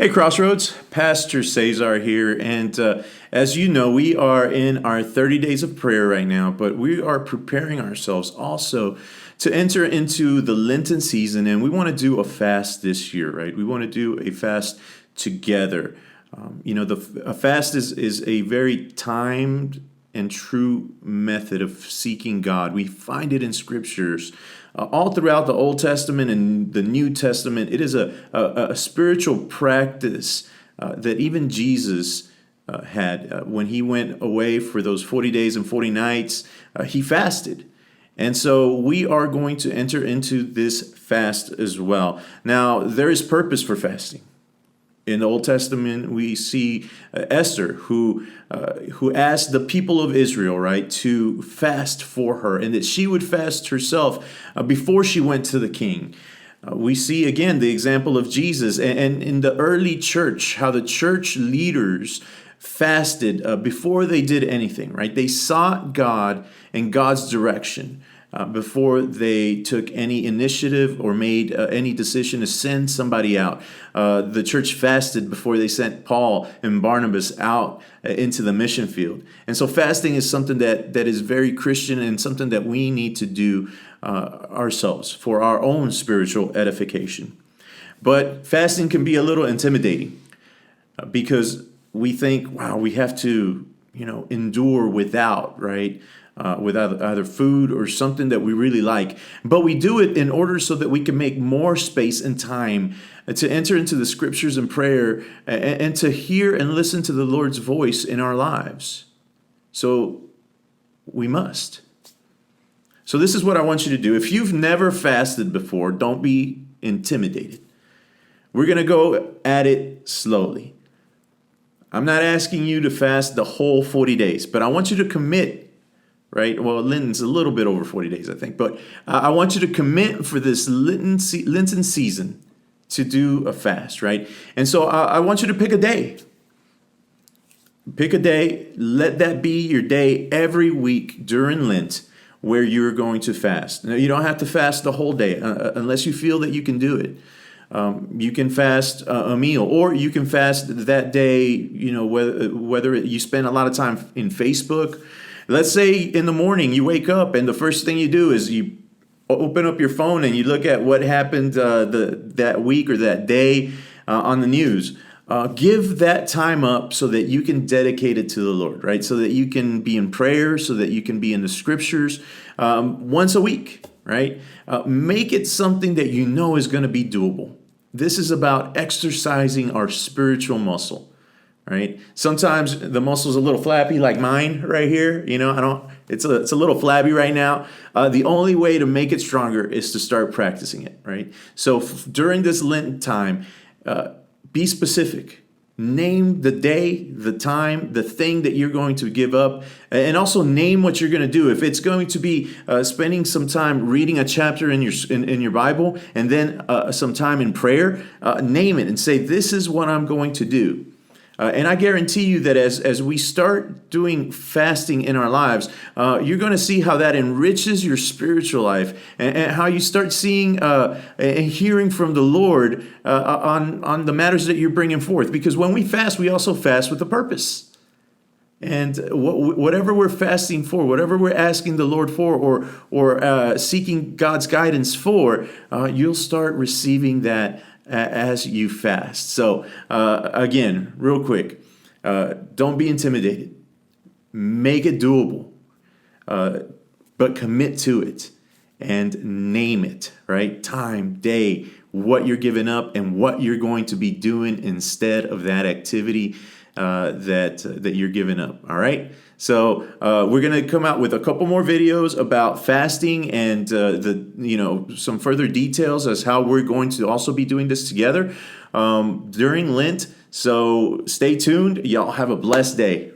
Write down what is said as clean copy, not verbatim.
Hey, Crossroads, Pastor Cesar here. And as you know, we are in our 30 days of prayer right now, but we are preparing ourselves also to enter into the Lenten season. And we want to do a fast this year, right? We want to do a fast together. A fast is a very timed and true method of seeking God. We find it in scriptures. All throughout the Old Testament and the New Testament, it is a spiritual practice that even Jesus had. When he went away for those 40 days and 40 nights, he fasted. And so we are going to enter into this fast as well. Now, there is purpose for fasting. In the Old Testament, we see Esther, who asked the people of Israel, right, to fast for her, and that she would fast herself before she went to the king. We see again the example of Jesus, and in the early church, how the church leaders fasted before they did anything, right? They sought God and God's direction. Before they took any initiative or made any decision to send somebody out. The church fasted before they sent Paul and Barnabas out into the mission field. And so fasting is something that is very Christian and something that we need to do ourselves for our own spiritual edification. But fasting can be a little intimidating because we think, wow, we have to, endure without, right? Without either food or something that we really like. But we do it in order so that we can make more space and time to enter into the scriptures and prayer and to hear and listen to the Lord's voice in our lives. So we must. So this is what I want you to do. If you've never fasted before, don't be intimidated. We're going to go at it slowly. I'm not asking you to fast the whole 40 days, but I want you to commit. Right? Well, Lenten's a little bit over 40 days, I think. But I want you to commit for this Lenten season to do a fast, right? And so I want you to pick a day. Pick a day. Let that be your day every week during Lent where you're going to fast. Now, you don't have to fast the whole day unless you feel that you can do it. You can fast a meal, or you can fast that day, whether you spend a lot of time in Facebook. Let's say in the morning you wake up and the first thing you do is you open up your phone and you look at what happened that week or that day on the news. Give that time up so that you can dedicate it to the Lord, right? So that you can be in prayer, so that you can be in the scriptures once a week, right? Make it something that you know is going to be doable. This is about exercising our spiritual muscle. Right. Sometimes the muscle's a little flappy, like mine right here. It's a little flabby right now. The only way to make it stronger is to start practicing it. Right. So during this Lenten time, be specific. Name the day, the time, the thing that you're going to give up, and also name what you're going to do. If it's going to be spending some time reading a chapter in your Bible and then some time in prayer, name it and say, "This is what I'm going to do." And I guarantee you that as we start doing fasting in our lives, you're going to see how that enriches your spiritual life and how you start seeing and hearing from the Lord on the matters that you're bringing forth. Because when we fast, we also fast with a purpose. And whatever we're fasting for, whatever we're asking the Lord for or seeking God's guidance for, you'll start receiving that as you fast. So again, real quick, don't be intimidated. Make it doable, but commit to it and name it, right? Time, day, what you're giving up and what you're going to be doing instead of that activity that you're giving up. All right. So we're going to come out with a couple more videos about fasting and some further details as how we're going to also be doing this together during Lent. So stay tuned. Y'all have a blessed day.